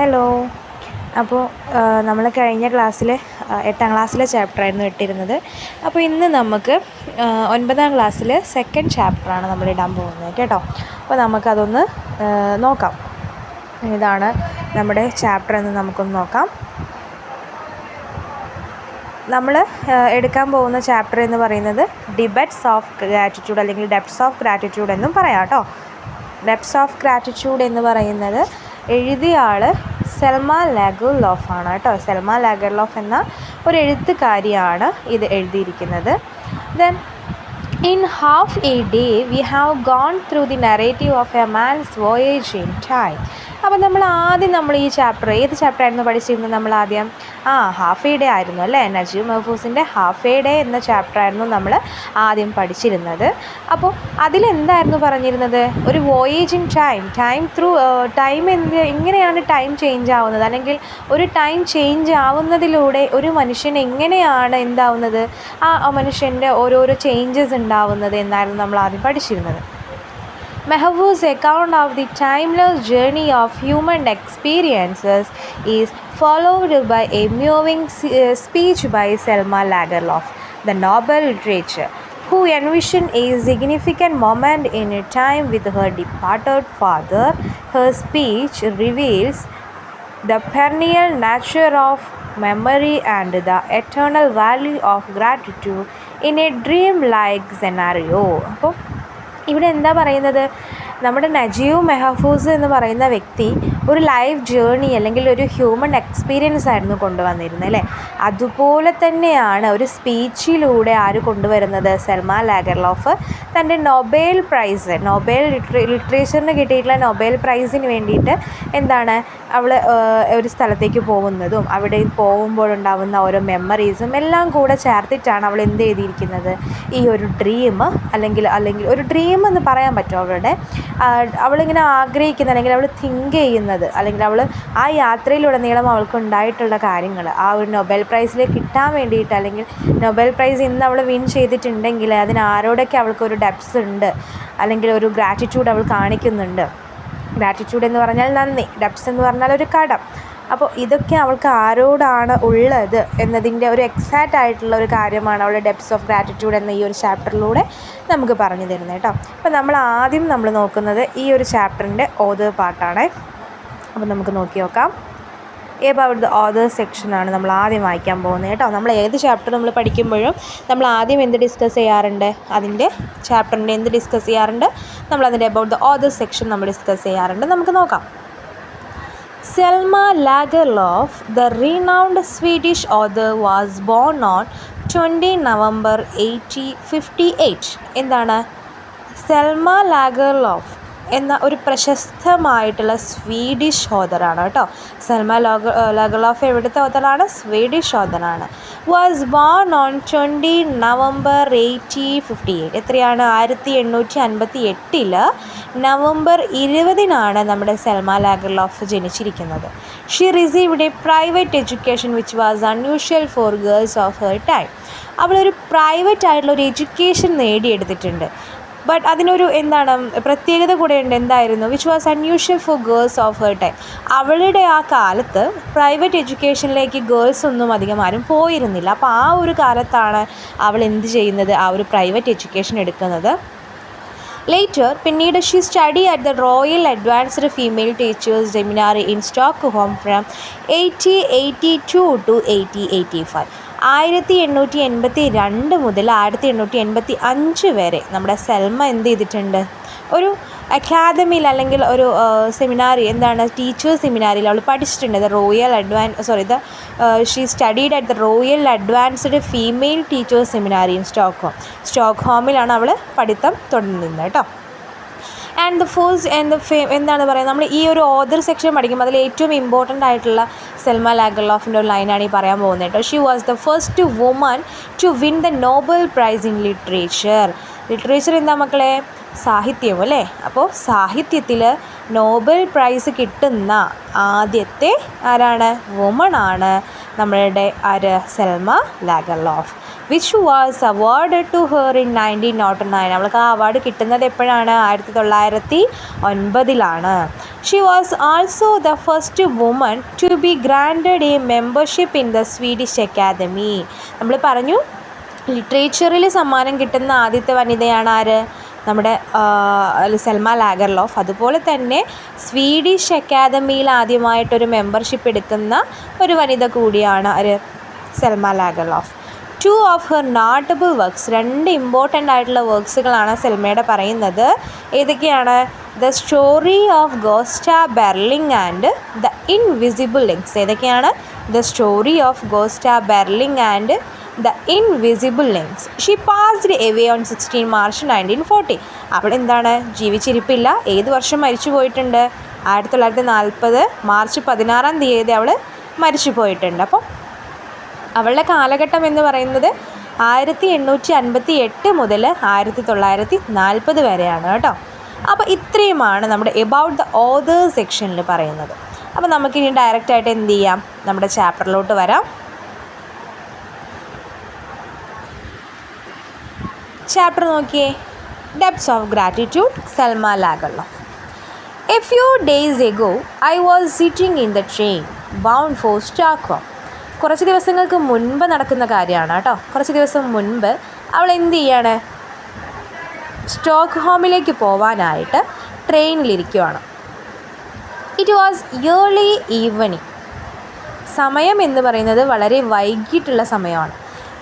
Hello. അപ്പോൾ നമ്മൾ കഴിഞ്ഞ ക്ലാസ്സിൽ 8ാം ക്ലാസ്സിലെ ചാപ്റ്ററായിരുന്നു ഇട്ടിരുന്നത്. അപ്പോൾ ഇന്ന് നമുക്ക് 9ാം ക്ലാസ്സിൽ സെക്കൻഡ് ചാപ്റ്ററാണ് നമ്മൾ ഇടാൻ പോകുന്നത് കേട്ടോ. അപ്പോൾ നമുക്കതൊന്ന് നോക്കാം. ഇതാണ് നമ്മുടെ ചാപ്റ്റർ എന്ന് നമുക്കൊന്ന് നോക്കാം. നമ്മൾ എടുക്കാൻ പോകുന്ന ചാപ്റ്റർ എന്ന് പറയുന്നത് ഡിബറ്റ്സ് ഓഫ് ഗ്രാറ്റിറ്റ്യൂഡ് അല്ലെങ്കിൽ ഡെപ്റ്റ്സ് ഓഫ് ഗ്രാറ്റിറ്റ്യൂഡ് എന്നും പറയാം കേട്ടോ. ഡെപ്റ്റ്സ് ഓഫ് ഗ്രാറ്റിറ്റ്യൂഡ് എന്ന് പറയുന്നത് എഴുതിയ ആൾ സെൽമ ലാഗർലോഫ് ആണ് കേട്ടോ. സെൽമ ലാഗർലോഫ് എന്ന ഒരു എഴുത്തുകാരിയാണ് ഇത് എഴുതിയിരിക്കുന്നത്. Then in half a day we have gone through the narrative of a man's voyage in time. അപ്പോൾ നമ്മൾ ഈ ചാപ്റ്റർ ഏത് ചാപ്റ്റർ ആയിരുന്നു പഠിച്ചിരുന്നത്? നമ്മൾ ആദ്യം ഹാഫ് എ ഡേ ആയിരുന്നു അല്ലേ. നജീബ് മെഹഫൂസിൻ്റെ ഹാഫ് എ ഡേ എന്ന ചാപ്റ്റർ ആയിരുന്നു നമ്മൾ ആദ്യം പഠിച്ചിരുന്നത്. അപ്പോൾ അതിലെന്തായിരുന്നു പറഞ്ഞിരുന്നത്? ഒരു voyage in time through time എങ്ങനെയാണ് ടൈം ചേഞ്ച് ആവുന്നത്, അല്ലെങ്കിൽ ഒരു ടൈം ചേഞ്ച് ആവുന്നതിലൂടെ ഒരു മനുഷ്യൻ എങ്ങനെയാണ് എന്താവുന്നത്, ആ മനുഷ്യൻ്റെ ഓരോരോ ചേഞ്ചസ് ഉണ്ടാവുന്നത് എന്നായിരുന്നു നമ്മൾ ആദ്യം പഠിച്ചിരുന്നത്. Mehfoo's account of the timeless journey of human experiences is followed by a moving speech by Selma Lagerlöf, the Nobel literature, who envisioned a significant moment in time with her departed father. Her speech reveals the perennial nature of memory and the eternal value of gratitude in a dream-like scenario. അപ്പോൾ ഇവിടെ എന്താ പറയുന്നത്? നമ്മുടെ നജീബ് മെഹഫൂസ് എന്ന് പറയുന്ന വ്യക്തി ഒരു life journey അല്ലെങ്കിൽ ഒരു ഹ്യൂമൻ എക്സ്പീരിയൻസ് ആയിരുന്നു കൊണ്ടുവന്നിരുന്നത് അല്ലേ. അതുപോലെ തന്നെയാണ് ഒരു സ്പീച്ചിലൂടെ ആര് കൊണ്ടുവരുന്നത്? സെൽമ ലാഗർലോഫ് തൻ്റെ നൊബേൽ പ്രൈസ്, ലിറ്ററേച്ചറിന് കിട്ടിയിട്ടുള്ള നൊബേൽ പ്രൈസിന് വേണ്ടിയിട്ട് എന്താണ് അവൾ ഒരു സ്ഥലത്തേക്ക് പോകുന്നതും അവിടെ പോകുമ്പോഴുണ്ടാകുന്ന ഓരോ മെമ്മറീസും എല്ലാം കൂടെ ചേർത്തിട്ടാണ് അവൾ എന്ത് എഴുതിയിരിക്കുന്നത്? ഈ ഒരു ഡ്രീം അല്ലെങ്കിൽ ഒരു ഡ്രീം എന്ന് പറയാൻ പറ്റും അവളിങ്ങനെ ആഗ്രഹിക്കുന്ന അല്ലെങ്കിൽ അവൾ തിങ്ക് ചെയ്യുന്നത് അല്ലെങ്കിൽ അവൾ ആ യാത്രയിലുടനീളം അവൾക്കുണ്ടായിട്ടുള്ള കാര്യങ്ങൾ ആ ഒരു നൊബേൽ പ്രൈസിൽ കിട്ടാൻ വേണ്ടിയിട്ട്, അല്ലെങ്കിൽ നൊബേൽ പ്രൈസ് ഇന്ന് അവൾ വിൻ ചെയ്തിട്ടുണ്ടെങ്കിൽ അതിന് ആരോടൊക്കെ അവൾക്കൊരു ഡെപ്റ്റ്സ് ഉണ്ട് അല്ലെങ്കിൽ ഒരു ഗ്രാറ്റിറ്റ്യൂഡ് അവൾ കാണിക്കുന്നുണ്ട്. ഗ്രാറ്റിറ്റ്യൂഡ് എന്ന് പറഞ്ഞാൽ നന്ദി, ഡെപ്റ്റ്സ് എന്ന് പറഞ്ഞാൽ ഒരു കടം. അപ്പോൾ ഇതൊക്കെ അവൾക്ക് ആരോടാണ് ഉള്ളത് എന്നതിൻ്റെ ഒരു എക്സാക്റ്റ് ആയിട്ടുള്ള ഒരു കാര്യമാണ് അവൾ ഡെപ്റ്റ്സ് ഓഫ് ഗ്രാറ്റിറ്റ്യൂഡ് എന്ന ഈ ഒരു ചാപ്റ്ററിലൂടെ നമുക്ക് പറഞ്ഞു തരുന്നത് കേട്ടോ. അപ്പോൾ നമ്മൾ നോക്കുന്നത് ഈ ഒരു ചാപ്റ്ററിൻ്റെ ഓതർ പാർട്ടാണ്. അപ്പോൾ നമുക്ക് നോക്കി നോക്കാം. എബൌട്ട് ദ ഓതർ സെക്ഷനാണ് നമ്മൾ ആദ്യം വായിക്കാൻ പോകുന്നത് കേട്ടോ. നമ്മൾ ഏത് ചാപ്റ്റർ നമ്മൾ പഠിക്കുമ്പോഴും നമ്മൾ ആദ്യം എന്ത് ഡിസ്കസ് ചെയ്യാറുണ്ട്? അതിൻ്റെ ചാപ്റ്ററിൻ്റെ എന്ത് ഡിസ്കസ് ചെയ്യാറുണ്ട്? നമ്മളതിൻ്റെ എബൌട്ട് ദ ഓതർ സെക്ഷൻ നമ്മൾ ഡിസ്കസ് ചെയ്യാറുണ്ട്. നമുക്ക് നോക്കാം. Selma Lagerlöf, the renowned Swedish author, was born on 20 November 1858. എന്താണ്? സെൽമ ലാഗർലോഫ് എന്ന ഒരു പ്രശസ്തമായിട്ടുള്ള സ്വീഡിഷ് ഓതറാണ് കേട്ടോ. സെൽമ ലാഗർലോഫ് എവിടുത്തെ ഓതറാണ്? സ്വീഡിഷ് ഓതറാണ്. Was born on 20 November 1858. എത്രയാണ്? 1858 നവംബർ 20 നമ്മുടെ സെൽമ ലാഗർലോഫ് ജനിച്ചിരിക്കുന്നത്. She received a private education which was unusual for girls of her time. അവളൊരു പ്രൈവറ്റ് ആയിട്ടുള്ള ഒരു എഡ്യൂക്കേഷൻ നേടിയെടുത്തിട്ടുണ്ട്. ബട്ട് അതിനൊരു പ്രത്യേകത കൂടെ ഉണ്ട്. എന്തായിരുന്നു? Which was unusual for girls of her time. അവളുടെ ആ കാലത്ത് പ്രൈവറ്റ് എഡ്യൂക്കേഷനിലേക്ക് ഗേൾസ് ഒന്നും അധികം ആരും പോയിരുന്നില്ല. അപ്പോൾ ആ ഒരു കാലത്താണ് അവൾ എന്ത് ചെയ്യുന്നത്? ആ ഒരു പ്രൈവറ്റ് എഡ്യൂക്കേഷൻ എടുക്കുന്നത്. പിന്നീട് she study at the royal advanced female teachers seminary in Stockholm from 1882 to 1885. 1882 മുതൽ 1885 വരെ നമ്മുടെ സെൽമ എന്ത് ചെയ്തിട്ടുണ്ട്? ഒരു അക്കാദമിയിൽ അല്ലെങ്കിൽ ഒരു സെമിനാറി ടീച്ചേഴ്സ് സെമിനാറിയിൽ അവൾ പഠിച്ചിട്ടുണ്ട്. She studied at the royal advanced female teachers seminary in സ്റ്റോക്ക്ഹോമിലാണ് അവൾ പഠിത്തം തുടങ്ങുന്നത് കേട്ടോ. ആൻഡ് ദ ഫസ്റ്റ് എന്താണ് പറയുന്നത്? നമ്മൾ ഈ ഒരു ഓതർ സെക്ഷൻ പഠിക്കുമ്പോൾ അതിൽ ഏറ്റവും ഇമ്പോർട്ടൻ്റ് ആയിട്ടുള്ള സെൽമ ലാഗർലോഫിൻ്റെ ഒരു ലൈനാണ് ഈ പറയാൻ പോകുന്നത് കേട്ടോ. She was the first woman to win the Nobel prize in literature. എന്താ മക്കളെ? സാഹിത്യം അല്ലേ. അപ്പോൾ സാഹിത്യത്തിൽ നോബൽ പ്രൈസ് കിട്ടുന്ന ആദ്യത്തെ ആരാണ്? വുമണാണ് നമ്മളുടെ Selma Lagerlof. Which was awarded to her in 1909. അവൾക്ക് ആ അവാർഡ് കിട്ടുന്നത് എപ്പോഴാണ്? 1909. She was also the first woman to be granted a membership in the Swedish Academy. നമ്മൾ പറഞ്ഞു ലിറ്ററേച്ചറിൽ സമ്മാനം കിട്ടുന്ന ആദ്യത്തെ വനിതയാണ് ആര്? നമ്മുടെ സെൽമ ലാഗർലോഫ്. അതുപോലെ തന്നെ സ്വീഡിഷ് അക്കാദമിയിൽ ആദ്യമായിട്ടൊരു മെമ്പർഷിപ്പ് എടുക്കുന്ന ഒരു വനിത കൂടിയാണ് ആര്? Selma Lagerlof. 2 of her notable works, 2 important ആയിട്ടുള്ള വർക്ക്സുകളാണ് സെൽമയുടെ പറയുന്നത്. ഏതൊക്കെയാണ്? The story of Gosta Berling and the invisible links. ഏതൊക്കെയാണ്? The story of Gosta Berling and the invisible links. She passed away on 16 March 1940. അവിടെ എന്താണ്? ജീവിച്ചിരിപ്പില്ല. ഏത് വർഷം മരിച്ചു പോയിട്ടുണ്ട്? 1940 മാർച്ച് 16 അവൾ മരിച്ചു പോയിട്ടുണ്ട്. അപ്പോൾ അവളുടെ കാലഘട്ടം എന്ന് പറയുന്നത് 1858 മുതൽ 1940 വരെയാണ് കേട്ടോ. അപ്പോൾ ഇത്രയുമാണ് നമ്മുടെ എബൌട്ട് ദ ഓതർ സെക്ഷനിൽ പറയുന്നത്. അപ്പോൾ നമുക്കിനി ഡയറക്റ്റായിട്ട് എന്ത് ചെയ്യാം? നമ്മുടെ ചാപ്റ്ററിലോട്ട് വരാം. ചാപ്റ്റർ നോക്കിയേ. Depths of gratitude, Selma Lagerlof. A few days ago I was sitting in the train bound for Stockholm. കുറച്ച് ദിവസങ്ങൾക്ക് മുൻപ് നടക്കുന്ന കാര്യമാണ് കേട്ടോ. കുറച്ച് ദിവസം മുൻപ് അവൾ എന്ത് ചെയ്യാണ്? സ്റ്റോക്ക്ഹോമിലേക്ക് പോവാനായിട്ട് ട്രെയിനിലിരിക്കുവാണ്. It was early evening. സമയം എന്ന് പറയുന്നത് വളരെ വൈകിട്ടുള്ള സമയമാണ്.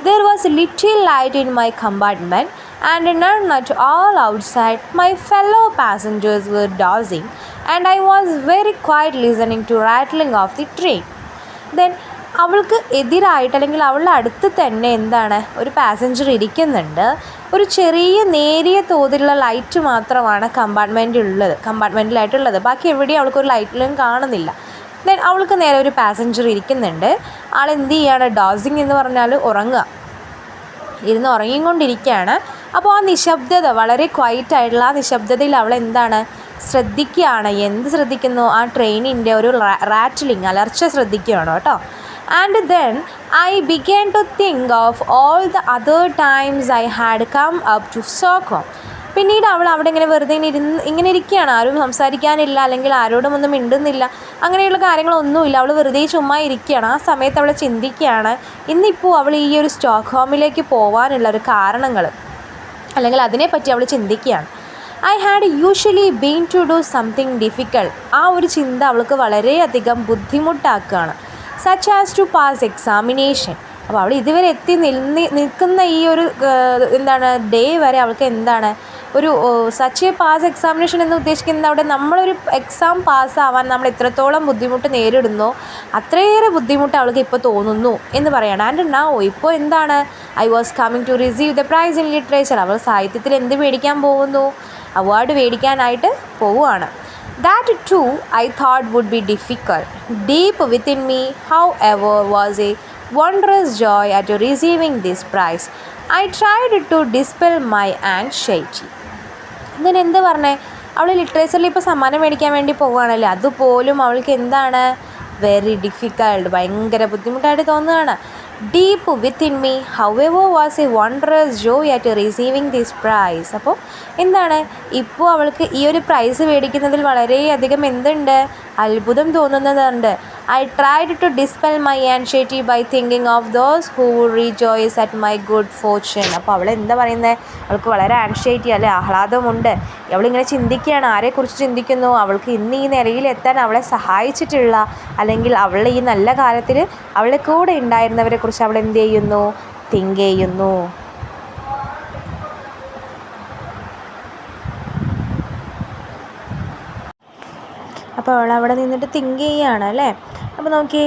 There was little light in my compartment and none at all outside. My fellow passengers were dozing and I was very quiet listening to rattling of the train. Then അവൾക്ക് എതിരായിട്ട് അല്ലെങ്കിൽ അവളുടെ അടുത്ത് തന്നെ എന്താണ്? ഒരു പാസഞ്ചർ ഇരിക്കുന്നുണ്ട്. ഒരു ചെറിയ നേരിയ തോതിലുള്ള ലൈറ്റ് മാത്രമാണ് കമ്പാർട്ട്മെൻറ്റിലായിട്ടുള്ളത്. ബാക്കി എവിടെയും അവൾക്കൊരു ലൈറ്റിലും കാണുന്നില്ല. ദെൻ അവൾക്ക് നേരെ ഒരു പാസഞ്ചർ ഇരിക്കുന്നുണ്ട്. ആൾ എന്ത് ചെയ്യാണ്? ഡോസിങ് എന്ന് പറഞ്ഞാൽ ഉറങ്ങുക, ഇരുന്ന് ഉറങ്ങിക്കൊണ്ടിരിക്കുകയാണ്. അപ്പോൾ ആ നിശബ്ദത, വളരെ ക്വയറ്റായിട്ടുള്ള ആ നിശബ്ദതയിൽ അവൾ എന്താണ്? ശ്രദ്ധിക്കുകയാണ്. എന്ത് ശ്രദ്ധിക്കുന്നു? ആ ട്രെയിനിൻ്റെ ഒരു റാറ്റ്ലിങ്, അലർച്ച ശ്രദ്ധിക്കുകയാണ് കേട്ടോ. And then I began to think of all the other times I had come up to Stockholm. പിന്നീട് അവൾ അവിടെ ഇങ്ങനെ വെറുതെ ഇങ്ങനെ ഇരിക്കുകയാണ്. ആരും സംസാരിക്കാനില്ല, അല്ലെങ്കിൽ ആരോടും ഒന്നും മിണ്ടുന്നില്ല, അങ്ങനെയുള്ള കാര്യങ്ങളൊന്നുമില്ല. അവൾ വെറുതെ ചുമ്മാ ഇരിക്കുകയാണ്. ആ സമയത്ത് അവൾ ചിന്തിക്കുകയാണ്, ഇന്നിപ്പോൾ അവൾ ഈ ഒരു സ്റ്റോക്ക്ഹോമിലേക്ക് പോകാനുള്ള ഒരു കാരണങ്ങൾ, അല്ലെങ്കിൽ അതിനെപ്പറ്റി അവൾ ചിന്തിക്കുകയാണ്. I had usually been to do something difficult. ആ ഒരു ചിന്ത അവൾക്ക് വളരെയധികം ബുദ്ധിമുട്ടാക്കുകയാണ്. Such as to pass examination. അപ്പോൾ അവൾ ഇതുവരെ നിൽക്കുന്ന ഈ ഒരു ഡേ വരെ അവൾക്ക് എന്താണ്? ഒരു സച്ച് എ പാസ് എക്സാമിനേഷൻ എന്ന് ഉദ്ദേശിക്കുന്നത് അവിടെ നമ്മളൊരു എക്സാം പാസ്സാവാൻ നമ്മൾ എത്രത്തോളം ബുദ്ധിമുട്ട് നേരിടുന്നോ അത്രയേറെ ബുദ്ധിമുട്ട് അവൾക്ക് ഇപ്പോൾ തോന്നുന്നു എന്ന് പറയണം. ആൻഡ് നൗ ഇപ്പോൾ എന്താണ്? I was coming to receive the prize in literature. അവൾ സാഹിത്യത്തിൽ എന്ത് മേടിക്കാൻ പോകുന്നു? അവാർഡ് മേടിക്കാനായിട്ട് പോവുകയാണ്. That too I thought would be difficult. Deep within me, however, was a wondrous joy at receiving this prize. I tried to dispel my anxiety. ഇതിന് എന്ത് പറഞ്ഞേ? അവൾ ലിറ്ററേച്ചറിൽ ഇപ്പോൾ സമ്മാനം മേടിക്കാൻ വേണ്ടി പോവുകയാണല്ലേ, അതുപോലും അവൾക്ക് എന്താണ്? വെരി ഡിഫിക്കൾട്ട്, ഭയങ്കര ബുദ്ധിമുട്ടായിട്ട് തോന്നുകയാണ്. Deep within me however was a wondrous joy at receiving this prize. അപ്പോൾ എന്താണ്? ഇപ്പോൾ അവൾക്ക് ഈ ഒരു പ്രൈസ് മേടിക്കുന്നതിൽ വളരെയധികം എന്തുണ്ട്? അത്ഭുതം തോന്നുന്നതുണ്ട്. I tried to dispel my anxiety by thinking of those who rejoice at my good fortune. അപ്പോൾ അവൾ എന്താ പറയുന്നത്? അവൾക്ക് വളരെ ആൻഷൈറ്റി, അല്ലെ, ആഹ്ലാദമുണ്ട്. അവളിങ്ങനെ ചിന്തിക്കുകയാണ്. ആരെക്കുറിച്ച് ചിന്തിക്കുന്നു? അവൾക്ക് ഇന്ന് ഈ നിലയിലെത്താൻ അവളെ സഹായിച്ചിട്ടുള്ള, അല്ലെങ്കിൽ അവളുടെ ഈ നല്ല കാലത്തിൽ അവളുടെ കൂടെ ഉണ്ടായിരുന്നവരെ കുറിച്ച് അവൾ എന്ത് ചെയ്യുന്നു? തിങ്ക് ചെയ്യുന്നു. അപ്പോൾ അവൾ അവിടെ നിന്നിട്ട് തിങ്ക് ചെയ്യുകയാണ് അല്ലേ. അപ്പോൾ നോക്കി,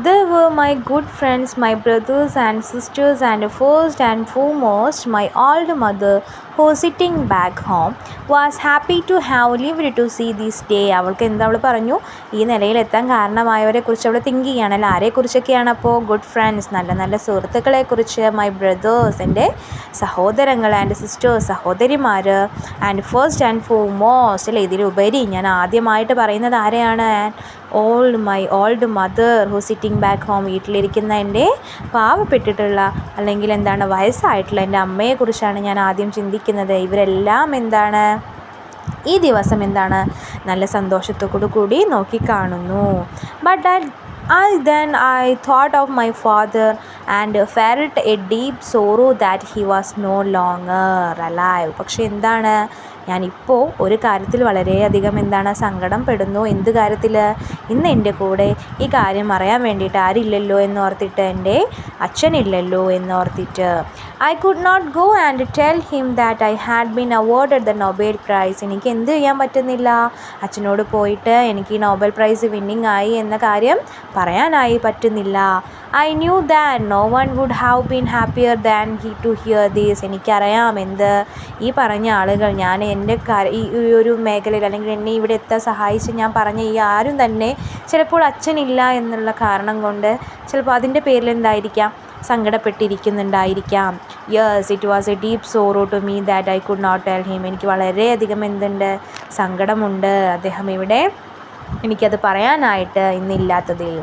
they were my good friends, my brothers and sisters, and first and foremost my old mother, who sitting back home was happy to have lived to see this day. അവൾക്ക് എന്താ അവൾ പറഞ്ഞു? ഈ നിലയിലെത്താൻ കാരണമായവരെ കുറിച്ച് അവൾ തിങ്ക് ചെയ്യുകയാണല്ലോ. ആരെക്കുറിച്ചൊക്കെയാണ് അപ്പോൾ? ഗുഡ് ഫ്രണ്ട്സ്, നല്ല നല്ല സുഹൃത്തുക്കളെക്കുറിച്ച്. മൈ ബ്രദേഴ്സ്, എൻ്റെ സഹോദരങ്ങൾ. ആൻഡ് സിസ്റ്റേഴ്സ്, സഹോദരിമാർ. ആൻഡ് ഫസ്റ്റ് ആൻഡ് ഫോർമോസ്റ്റ്, അല്ലേ, ഇതിലുപരി ഞാൻ ആദ്യമായിട്ട് പറയുന്നത് ആരെയാണ്? My old mother who sitting back home, വീട്ടിലിരിക്കുന്ന എൻ്റെ പാവപ്പെട്ടിട്ടുള്ള അല്ലെങ്കിൽ എന്താണ് വയസ്സായിട്ടുള്ള എൻ്റെ അമ്മയെക്കുറിച്ചാണ് ഞാൻ ആദ്യം ചിന്തിക്കുന്നത്. ഇവരെല്ലാം എന്താണ് ഈ ദിവസം എന്താണ് നല്ല സന്തോഷത്തോടു കൂടി നോക്കിക്കാണുന്നു. But I thought of my father and felt a deep sorrow that he was no longer alive. പക്ഷെ എന്താണ്, ഞാനിപ്പോൾ ഒരു കാര്യത്തിൽ വളരെയധികം എന്താണ് സങ്കടം പെടുന്നു. എന്ത് കാര്യത്തിൽ? ഇന്ന് എൻ്റെ കൂടെ ഈ കാര്യം അറിയാൻ വേണ്ടിയിട്ട് ആരില്ലല്ലോ എന്നോർത്തിട്ട്, എൻ്റെ അച്ഛനില്ലല്ലോ എന്നോർത്തിട്ട്. I could not go and tell him that I had been awarded the Nobel Prize. എനിക്ക് എന്ത് ചെയ്യാൻ പറ്റുന്നില്ല? അച്ഛനോട് പോയിട്ട് എനിക്ക് ഈ നോബൽ പ്രൈസ് വിന്നിങ് ആയി എന്ന കാര്യം പറയാനായി പറ്റുന്നില്ല. I knew that no one would have been happier than he to hear this. എനിക്കറിയാം എന്ത്, ഈ പറഞ്ഞ ആളുകൾ, ഞാൻ എൻ്റെ ഈ ഒരു മേഖലയിൽ അല്ലെങ്കിൽ എന്നെ ഇവിടെ എത്താൻ സഹായിച്ച് ഞാൻ പറഞ്ഞ ഈ ആരും തന്നെ ചിലപ്പോൾ അച്ഛനില്ല എന്നുള്ള കാരണം കൊണ്ട് ചിലപ്പോൾ അതിൻ്റെ പേരിൽ എന്തായിരിക്കാം, സങ്കടപ്പെട്ടിരിക്കുന്നുണ്ടായിരിക്കാം. Yes, it was a deep sorrow to me that I could not tell him. എനിക്ക് വളരെയധികം എന്തുണ്ട്, സങ്കടമുണ്ട് അദ്ദേഹം ഇവിടെ എനിക്കത് പറയാനായിട്ട് ഇന്നില്ലാത്തതിൽ.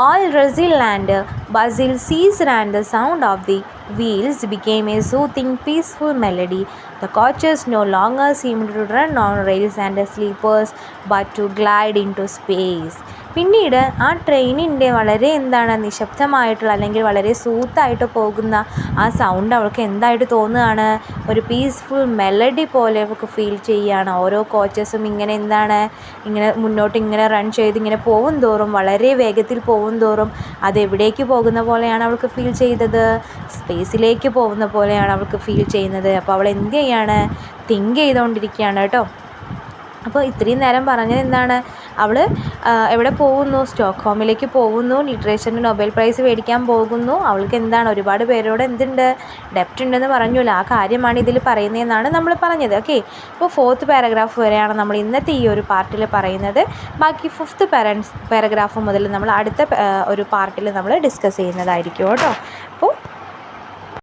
All rustle and bustle ceased and the sound of the wheels became a soothing, peaceful melody. The coaches no longer seemed to run on rails and the sleepers but to glide into space. പിന്നീട് ആ ട്രെയിനിൻ്റെ വളരെ എന്താണ് നിശബ്ദമായിട്ടുള്ള അല്ലെങ്കിൽ വളരെ സൂത്തായിട്ട് പോകുന്ന ആ sound അവൾക്ക് എന്തായിട്ട് തോന്നുകയാണ്, ഒരു പീസ്ഫുൾ മെലഡി പോലെ അവൾക്ക് ഫീൽ ചെയ്യുകയാണ്. ഓരോ കോച്ചസും ഇങ്ങനെ എന്താണ് ഇങ്ങനെ മുന്നോട്ട് ഇങ്ങനെ റൺ ചെയ്ത് ഇങ്ങനെ പോകും തോറും, വളരെ വേഗത്തിൽ പോകും തോറും അതെവിടേക്ക് പോകുന്ന പോലെയാണ് അവൾക്ക് ഫീൽ ചെയ്തത്, സ്പേസിലേക്ക് പോകുന്ന പോലെയാണ് അവൾക്ക് ഫീൽ ചെയ്യുന്നത്. അപ്പോൾ അവൾ എന്ത് ചെയ്യാണ്, തിങ്ക് ചെയ്തുകൊണ്ടിരിക്കുകയാണ് കേട്ടോ. അപ്പോൾ ഇത്രയും നേരം പറഞ്ഞത് എന്താണ്, അവൾ എവിടെ പോകുന്നു, സ്റ്റോക്ക്ഹോമിലേക്ക് പോകുന്നു, ലിറ്ററേച്ചറിന് നൊബേൽ പ്രൈസ് മേടിക്കാൻ പോകുന്നു. അവൾക്ക് എന്താണ്, ഒരുപാട് പേരോട് എന്തുണ്ട്, ഡെപ്റ്റ് ഉണ്ടെന്ന് പറഞ്ഞല്ലോ, ആ കാര്യമാണ് ഇതിൽ പറയുന്നതെന്നാണ് നമ്മൾ പറഞ്ഞത്. ഓക്കെ, അപ്പോൾ 4th പാരഗ്രാഫ് വരെയാണ് നമ്മൾ ഇന്നത്തെ ഈ ഒരു പാർട്ടിൽ പറയുന്നത്. ബാക്കി 5th പാരഗ്രാഫ് മുതൽ നമ്മൾ അടുത്ത ഒരു പാർട്ടിൽ നമ്മൾ ഡിസ്കസ് ചെയ്യുന്നതായിരിക്കും കേട്ടോ. അപ്പോൾ